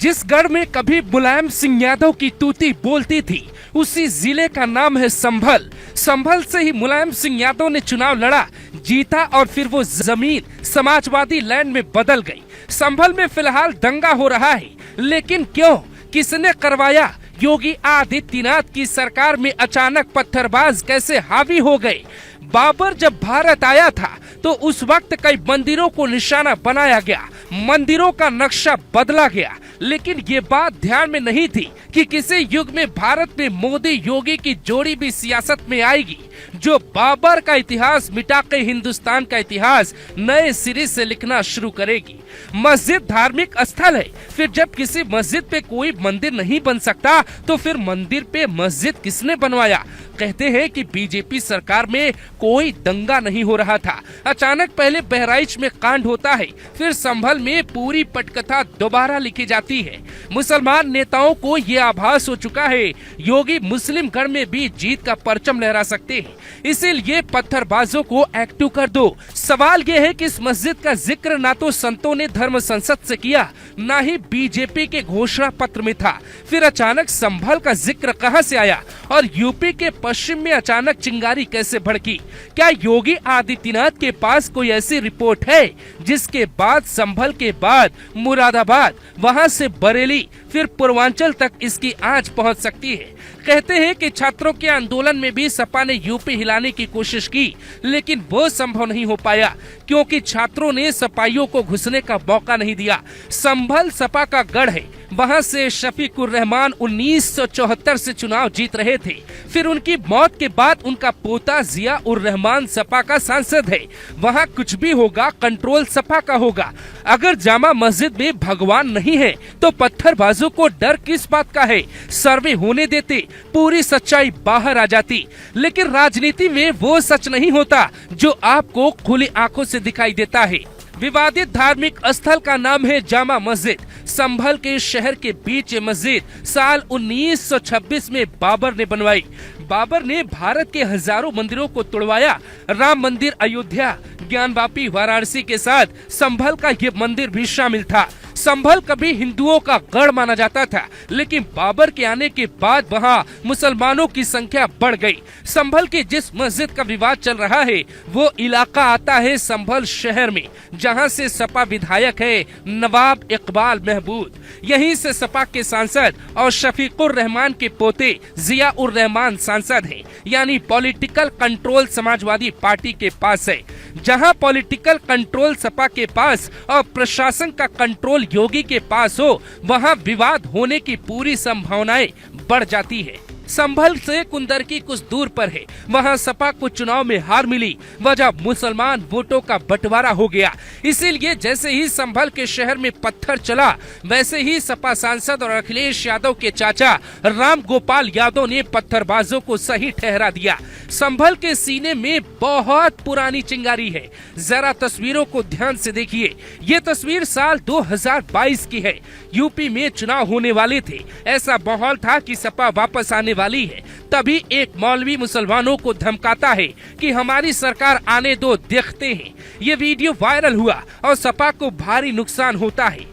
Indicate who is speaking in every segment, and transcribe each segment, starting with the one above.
Speaker 1: जिस गढ़ में कभी मुलायम सिंह यादव की तूती बोलती थी, उसी जिले का नाम है संभल। संभल से ही मुलायम सिंह यादव ने चुनाव लड़ा, जीता और फिर वो जमीन समाजवादी लैंड में बदल गई। संभल में फिलहाल दंगा हो रहा है, लेकिन क्यों, किसने करवाया? योगी आदित्यनाथ की सरकार में अचानक पत्थरबाज कैसे हावी हो गए? बाबर जब भारत आया था तो उस वक्त कई मंदिरों को निशाना बनाया गया, मंदिरों का नक्शा बदला गया, लेकिन ये बात ध्यान में नहीं थी कि किसी युग में भारत में मोदी योगी की जोड़ी भी सियासत में आएगी, जो बाबर का इतिहास मिटा के हिंदुस्तान का इतिहास नए सिरे से लिखना शुरू करेगी। मस्जिद धार्मिक स्थल है, फिर जब किसी मस्जिद पे कोई मंदिर नहीं बन सकता तो फिर मंदिर पे मस्जिद किसने बनवाया? कहते हैं कि बीजेपी सरकार में कोई दंगा नहीं हो रहा था, अचानक पहले बहराइच में कांड होता है, फिर संभल में पूरी पटकथा दोबारा लिखी जाती है। मुसलमान नेताओं को ये आभास हो चुका है योगी मुस्लिम गढ़ में भी जीत का परचम लहरा सकते हैं, इसीलिए पत्थरबाजों को एक्टिव कर दो। सवाल ये है कि इस मस्जिद का जिक्र ना तो संतों ने धर्म संसद से किया, ना ही बीजेपी के घोषणा पत्र में था, फिर अचानक संभल का जिक्र कहां से आया और यूपी के पश्चिम में अचानक चिंगारी कैसे भड़की? क्या योगी आदित्यनाथ के पास कोई ऐसी रिपोर्ट है जिसके बाद संभल के बाद मुरादाबाद, वहां से बरेली, फिर पूर्वांचल तक इसकी आंच पहुंच सकती है? कहते हैं कि छात्रों के आंदोलन में भी सपा ने यूपी हिलाने की कोशिश की, लेकिन वो संभव नहीं हो पाया क्योंकि छात्रों ने सपाइयों को घुसने का मौका नहीं दिया। संभल सपा का गढ़ है, वहां से शफीकुर रहमान 1974 से चुनाव जीत रहे थे, फिर उनकी मौत के बाद उनका पोता जिया उर रहमान सपा का सांसद है। वहां कुछ भी होगा कंट्रोल सपा का होगा। अगर जामा मस्जिद में भगवान नहीं है तो पत्थरबाजों को डर किस बात का है? सर्वे होने देते, पूरी सच्चाई बाहर आ जाती। लेकिन राजनीति में वो सच नहीं होता जो आपको खुली आंखों से दिखाई देता है। विवादित धार्मिक स्थल का नाम है जामा मस्जिद। संभल के शहर के बीच ये मस्जिद साल 1926 में बाबर ने बनवाई। बाबर ने भारत के हजारों मंदिरों को तुड़वाया। राम मंदिर अयोध्या, ज्ञानवापी वाराणसी के साथ संभल का ये मंदिर भी शामिल था। संभल कभी हिंदुओं का गढ़ माना जाता था, लेकिन बाबर के आने के बाद वहाँ मुसलमानों की संख्या बढ़ गई। संभल के जिस मस्जिद का विवाद चल रहा है वो इलाका आता है संभल शहर में, जहाँ से सपा विधायक है नवाब इकबाल महमूद। यहीं से सपा के सांसद और शफीकुर रहमान के पोते जिया उर रहमान सांसद हैं, यानी पॉलिटिकल कंट्रोल समाजवादी पार्टी के पास है। जहां पॉलिटिकल कंट्रोल सपा के पास और प्रशासन का कंट्रोल योगी के पास हो, वहां विवाद होने की पूरी संभावनाएं बढ़ जाती है। संभल से कुंदरकी कुछ दूर पर है, वहां सपा को चुनाव में हार मिली, वजह मुसलमान वोटों का बंटवारा हो गया। इसीलिए जैसे ही संभल के शहर में पत्थर चला, वैसे ही सपा सांसद और अखिलेश यादव के चाचा राम गोपाल यादव ने पत्थरबाजों को सही ठहरा दिया। संभल के सीने में बहुत पुरानी चिंगारी है, जरा तस्वीरों को ध्यान से देखिए। ये तस्वीर साल 2022 की है। यूपी में चुनाव होने वाले थे, ऐसा माहौल था कि सपा वापस आने वाली है। तभी एक मौलवी मुसलमानों को धमकाता है कि हमारी सरकार आने दो, देखते हैं। ये वीडियो वायरल हुआ और सपा को भारी नुकसान होता है।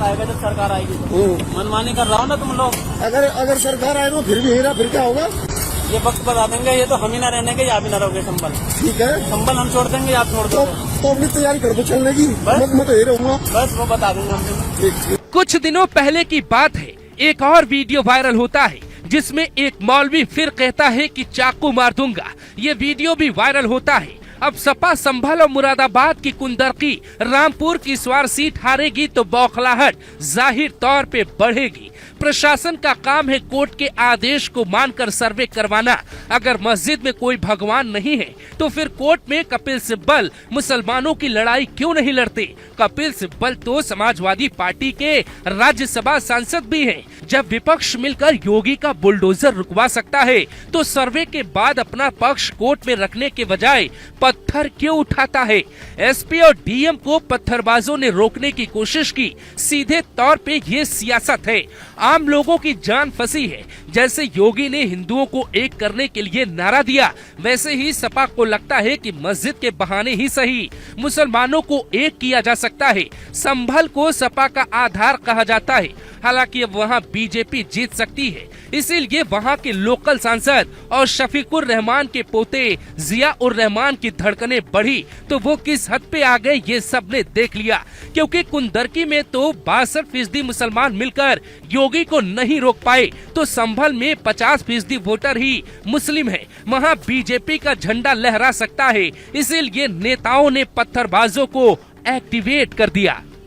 Speaker 2: आएगा जब सरकार आएगी तो मनमानी कर रहा हो ना तुम लोग।
Speaker 3: अगर सरकार आए तो फिर भी हेरा, फिर क्या होगा?
Speaker 2: ये वक्त बता देंगे, ये तो हम ही ना रहने के, आप ही ना रहोगे संभल।
Speaker 3: ठीक है,
Speaker 2: संभल हम छोड़ देंगे, आप छोड़ दो।
Speaker 3: तो अपनी तैयारी कर दो चलने की। मैं तो ये रहूंगा,
Speaker 2: बस वो बता देंगे हमसे।
Speaker 1: कुछ दिनों पहले की बात है, एक और वीडियो वायरल होता है जिसमें एक मौलवी फिर कहता है कि चाकू मार दूंगा। ये वीडियो भी वायरल होता है। अब सपा संभल और मुरादाबाद की कुंदरकी, रामपुर की स्वार सीट हारेगी तो बौखलाहट जाहिर तौर पे बढ़ेगी। प्रशासन का काम है कोर्ट के आदेश को मानकर सर्वे करवाना। अगर मस्जिद में कोई भगवान नहीं है तो फिर कोर्ट में कपिल सिब्बल मुसलमानों की लड़ाई क्यों नहीं लड़ते? कपिल सिब्बल तो समाजवादी पार्टी के राज्यसभा सांसद भी हैं। जब विपक्ष मिलकर योगी का बुलडोजर रुकवा सकता है तो सर्वे के बाद अपना पक्ष कोर्ट में रखने के बजाय पत्थर क्यों उठाता है? एसपी और डीएम को पत्थरबाजों ने रोकने की कोशिश की। सीधे तौर पे ये सियासत है। आम लोगों की जान फंसी है। जैसे योगी ने हिंदुओं को एक करने के लिए नारा दिया, वैसे ही सपा को लगता है कि मस्जिद के बहाने ही सही मुसलमानों को एक किया जा सकता है। संभल को सपा का आधार कहा जाता है। हालांकि अब वहां बीजेपी जीत सकती है, इसीलिए वहां के लोकल सांसद और शफीकुर रहमान के पोते जिया उर रहमान की धड़कनें बढ़ी तो वो किस हद पे आ गए ये सब ने देख लिया, क्योंकि कुंदरकी में तो 62% मुसलमान मिलकर योगी को नहीं रोक पाए, तो संभल में 50% वोटर ही मुस्लिम है। वहां बीजेपी का झंडा लहरा सकता है, इसीलिए नेताओं ने पत्थरबाजों को एक्टिवेट कर दिया।